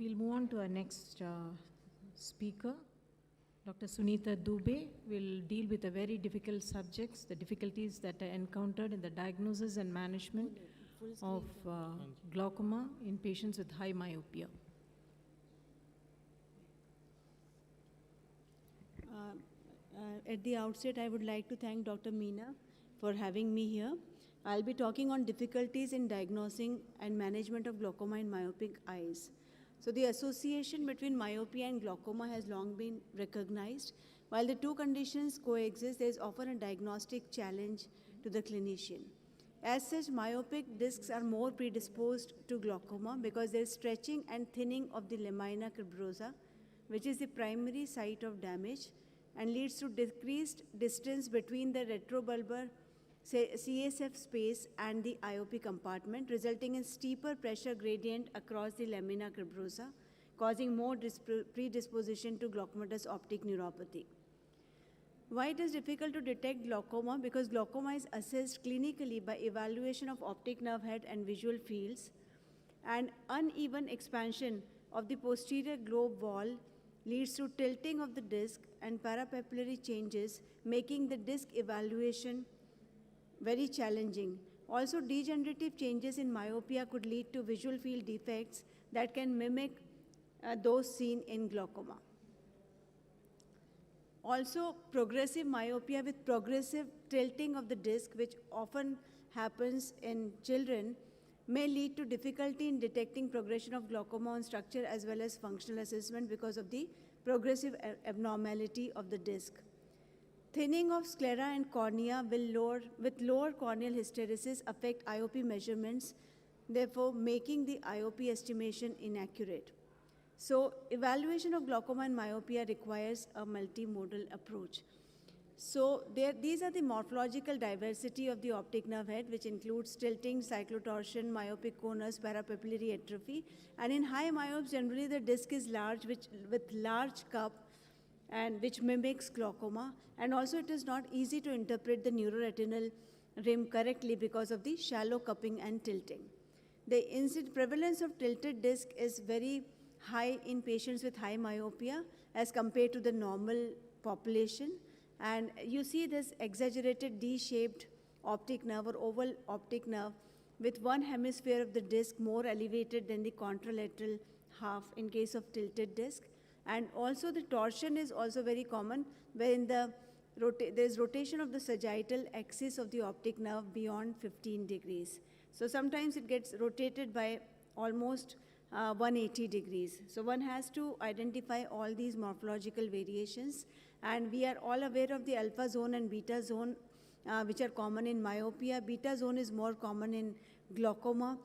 We'll move on to our next speaker. Dr. Suneeta Difficulties will deal with a very difficult subjects, the difficulties that are encountered in the diagnosis and management of glaucoma in patients with high myopia. At the outset, I would like to thank Dr. Meena for having me here. I'll be talking on difficulties in diagnosing and management of glaucoma in myopic eyes. So the association between myopia and glaucoma has long been recognized. While the two conditions coexist, there is often a diagnostic challenge to the clinician. As such, myopic discs are more predisposed to glaucoma because there is stretching and thinning of the lamina cribrosa, which is the primary site of damage, and leads to decreased distance between the retrobulbar CSF space and the IOP compartment, resulting in steeper pressure gradient across the lamina cribrosa, causing more predisposition to glaucomatous optic neuropathy. Why it is difficult to detect glaucoma? Because glaucoma is assessed clinically by evaluation of optic nerve head and visual fields, and uneven expansion of the posterior globe wall leads to tilting of the disc and parapapillary changes, making the disc evaluation very challenging. Also, degenerative changes in myopia could lead to visual field defects that can mimic those seen in glaucoma. Also, progressive myopia with progressive tilting of the disc, which often happens in children, may lead to difficulty in detecting progression of glaucoma on structure as well as functional assessment because of the progressive abnormality of the disc. Thinning of sclera and cornea with lower corneal hysteresis affect IOP measurements, therefore making the IOP estimation inaccurate. So evaluation of glaucoma and myopia requires a multimodal approach. So these are the morphological diversity of the optic nerve head, which includes tilting, cyclotorsion, myopic conus, parapapillary atrophy. And in high myopes, generally the disc is large, with large cup, and which mimics glaucoma. And also it is not easy to interpret the neuroretinal rim correctly because of the shallow cupping and tilting. The prevalence of tilted disc is very high in patients with high myopia as compared to the normal population. And you see this exaggerated D-shaped optic nerve or oval optic nerve with one hemisphere of the disc more elevated than the contralateral half in case of tilted disc. And also the torsion is also very common, wherein there is rotation of the sagittal axis of the optic nerve beyond 15 degrees. So sometimes it gets rotated by almost 180 degrees. So one has to identify all these morphological variations, and we are all aware of the alpha zone and beta zone, which are common in myopia. Beta zone is more common in glaucoma,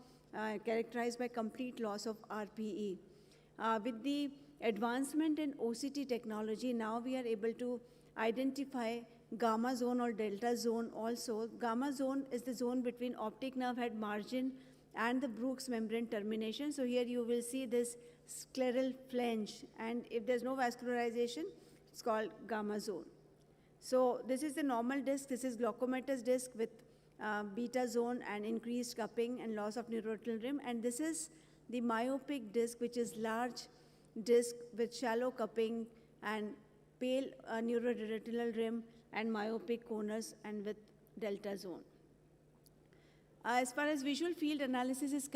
characterized by complete loss of RPE. With the advancement in OCT technology, now we are able to identify gamma zone or delta zone also. Gamma zone is the zone between optic nerve head margin and the Brooks membrane termination. So here you will see this scleral flange, and if there's no vascularization, it's called gamma zone. So this is the normal disc. This is glaucomatous disc with beta zone and increased cupping and loss of neuroretinal rim. And this is the myopic disc, which is large disc with shallow cupping and pale neuroretinal rim and myopic conus and with delta zone. As far as visual field analysis is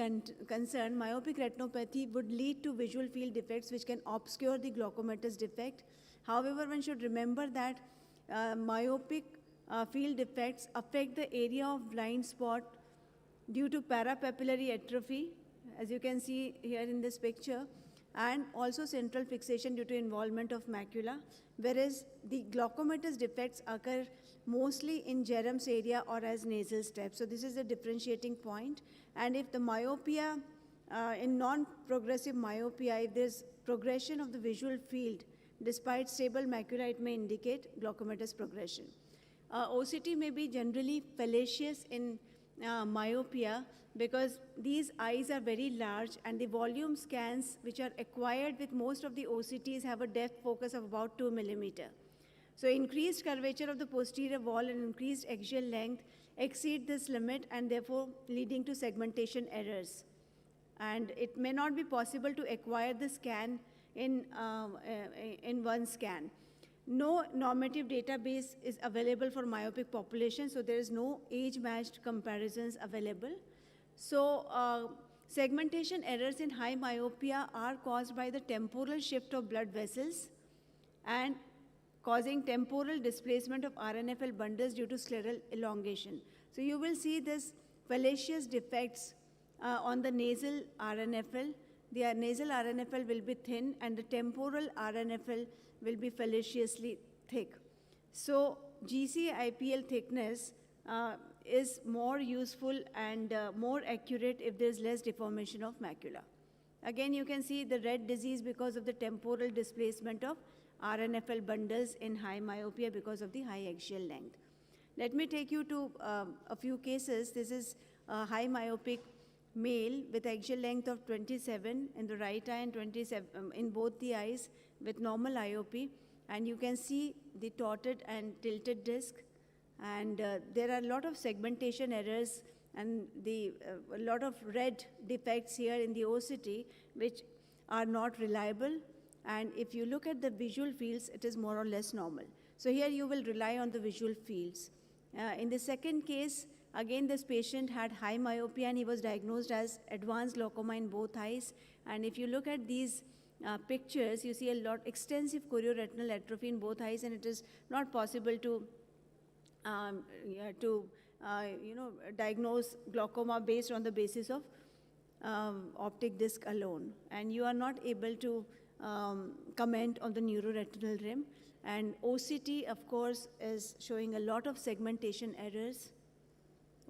concerned, myopic retinopathy would lead to visual field defects which can obscure the glaucomatous defect. However, one should remember that myopic field defects affect the area of blind spot due to parapapillary atrophy, as you can see here in this picture, and also central fixation due to involvement of macula, whereas the glaucomatous defects occur mostly in Jerum's area or as nasal steps. So this is a differentiating point. And if the myopia, in non-progressive myopia, if there's progression of the visual field, despite stable macula, it may indicate glaucomatous progression. OCT may be generally fallacious in myopia because these eyes are very large, and the volume scans which are acquired with most of the OCTs have a depth focus of about 2 millimeter. So increased curvature of the posterior wall and increased axial length exceed this limit, and therefore leading to segmentation errors. and it may not be possible to acquire the scan in one scan. No normative database is available for myopic population, so there is no age-matched comparisons available. So segmentation errors in high myopia are caused by the temporal shift of blood vessels and causing temporal displacement of RNFL bundles due to scleral elongation. So you will see this fallacious defects on the nasal RNFL. The nasal RNFL will be thin and the temporal RNFL will be fallaciously thick. So GC-IPL thickness is more useful and more accurate if there's less deformation of macula. Again, you can see the red disease because of the temporal displacement of RNFL bundles in high myopia because of the high axial length. Let me take you to a few cases. This is a high myopic male with axial length of 27 in the right eye and 27 in both the eyes with normal IOP. And you can see the torted and tilted disc. And there are a lot of segmentation errors and a lot of red defects here in the OCT, which are not reliable. And if you look at the visual fields, it is more or less normal. So here you will rely on the visual fields. In the second case, again, this patient had high myopia and he was diagnosed as advanced glaucoma in both eyes. And if you look at these pictures, you see a lot extensive chorioretinal atrophy in both eyes, and it is not possible to diagnose glaucoma based on the basis of optic disc alone. And you are not able to comment on the neuroretinal rim. And OCT, of course, is showing a lot of segmentation errors.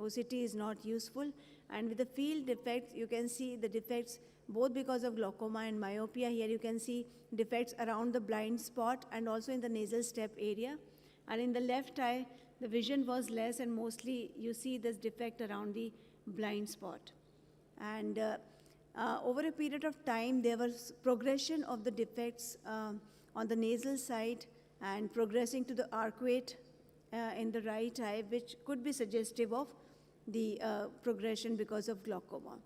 OCT is not useful. And with the field defects, you can see the defects both because of glaucoma and myopia. Here you can see defects around the blind spot and also in the nasal step area. And in the left eye, the vision was less, and mostly you see this defect around the blind spot. And over a period of time, there was progression of the defects on the nasal side and progressing to the arcuate in the right eye, which could be suggestive of the progression because of glaucoma.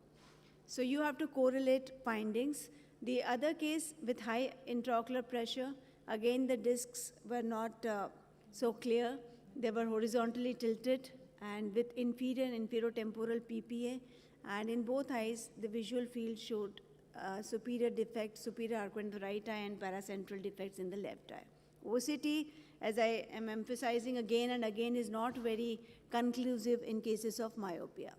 So you have to correlate findings. The other case with high intraocular pressure, again, the discs were not so clear. They were horizontally tilted and with inferior and inferotemporal PPA. And in both eyes, the visual field showed superior defect, superior arcuate in the right eye and paracentral defects in the left eye. OCT, as I am emphasizing again and again, is not very conclusive in cases of myopia.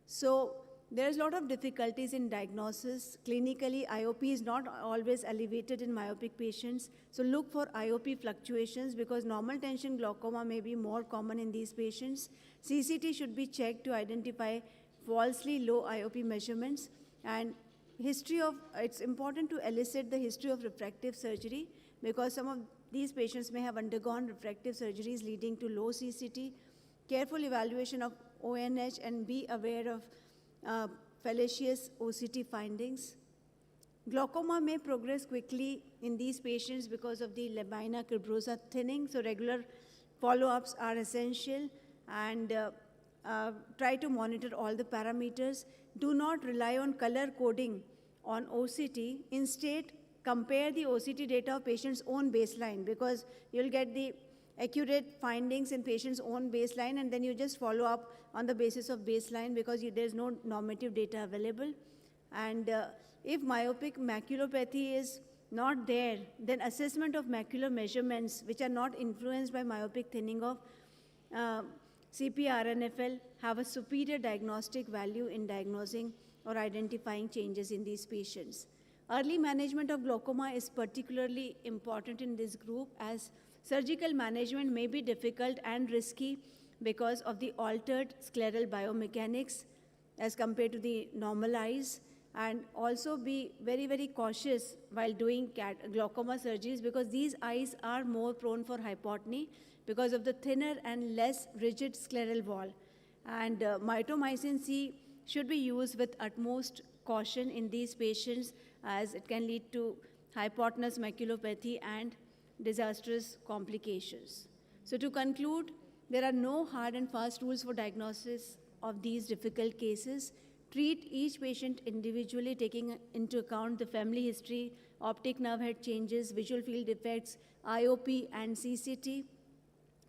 So there's a lot of difficulties in diagnosis. Clinically, IOP is not always elevated in myopic patients. So look for IOP fluctuations because normal tension glaucoma may be more common in these patients. CCT should be checked to identify falsely low IOP measurements. And it's important to elicit the history of refractive surgery because some of these patients may have undergone refractive surgeries leading to low CCT. Careful evaluation of ONH and be aware of fallacious OCT findings. Glaucoma may progress quickly in these patients because of the lamina cribrosa thinning, so regular follow-ups are essential, and try to monitor all the parameters. Do not rely on color coding on OCT. Instead, compare the OCT data of patient's own baseline because you'll get the accurate findings in patient's own baseline, and then you just follow up on the basis of baseline because there's no normative data available. And if myopic maculopathy is not there, then assessment of macular measurements which are not influenced by myopic thinning of CP-RNFL have a superior diagnostic value in diagnosing or identifying changes in these patients. Early management of glaucoma is particularly important in this group as surgical management may be difficult and risky because of the altered scleral biomechanics as compared to the normal eyes, and also be very, very cautious while doing glaucoma surgeries because these eyes are more prone for hypotony because of the thinner and less rigid scleral wall. And mitomycin C should be used with utmost caution in these patients as it can lead to hypotenuse maculopathy and disastrous complications. So to conclude, there are no hard and fast rules for diagnosis of these difficult cases. treat each patient individually, taking into account the family history, optic nerve head changes, visual field defects, IOP and CCT.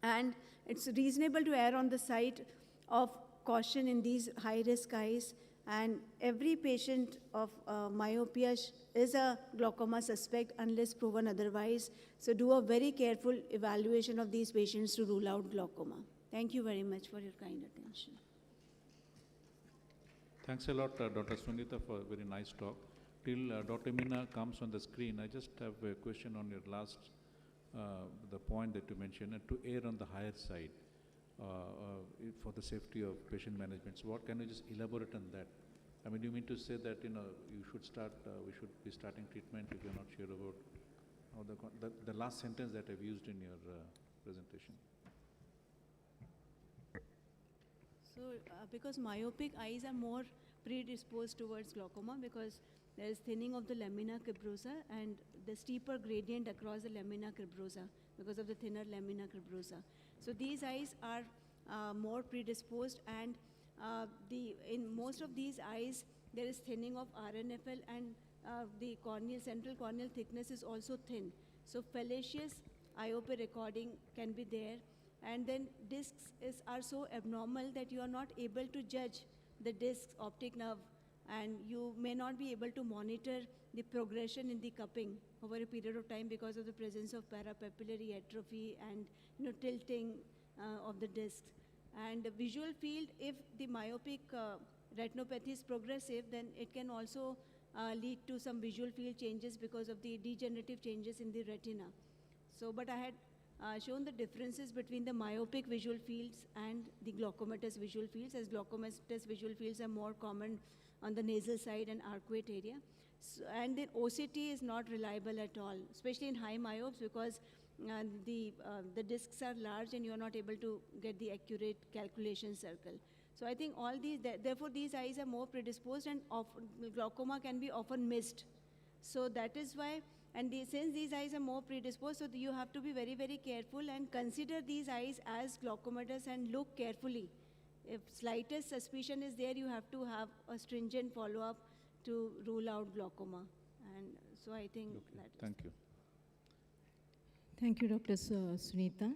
And it's reasonable to err on the side of caution in these high-risk eyes. And every patient of myopia is a glaucoma suspect unless proven otherwise. So do a very careful evaluation of these patients to rule out glaucoma. Thank you very much for your kind attention. Thanks a lot, Dr. Suneeta, for a very nice talk. Till Dr. Meena comes on the screen, I just have a question on your last, the point that you mentioned, to err on the higher side for the safety of patient management. So what can you just elaborate on that? I mean, you mean to say that, you should start, we should be starting treatment if you're not sure about how the last sentence that I've used in your presentation. So, because myopic eyes are more predisposed towards glaucoma because there is thinning of the lamina cribrosa and the steeper gradient across the lamina cribrosa because of the thinner lamina cribrosa. So these eyes are more predisposed, and in most of these eyes there is thinning of RNFL, and the central corneal thickness is also thin. So fallacious IOP recording can be there. And then discs are so abnormal that you are not able to judge the disc's optic nerve, and you may not be able to monitor the progression in the cupping over a period of time because of the presence of parapapillary atrophy and tilting of the discs. And the visual field, if the myopic retinopathy is progressive, then it can also lead to some visual field changes because of the degenerative changes in the retina. So, but I had shown the differences between the myopic visual fields and the glaucomatous visual fields, as glaucomatous visual fields are more common on the nasal side and arcuate area. So, and then OCT is not reliable at all, especially in high myopes, because the discs are large and you are not able to get the accurate calculation circle. So I think all these, therefore these eyes are more predisposed, and glaucoma can be often missed. So that is why, and since these eyes are more predisposed, so you have to be very, very careful and consider these eyes as glaucomatous and look carefully. If slightest suspicion is there, you have to have a stringent follow-up to rule out glaucoma. And so I think that is. Thank you. Thank you, Dr. Suneeta.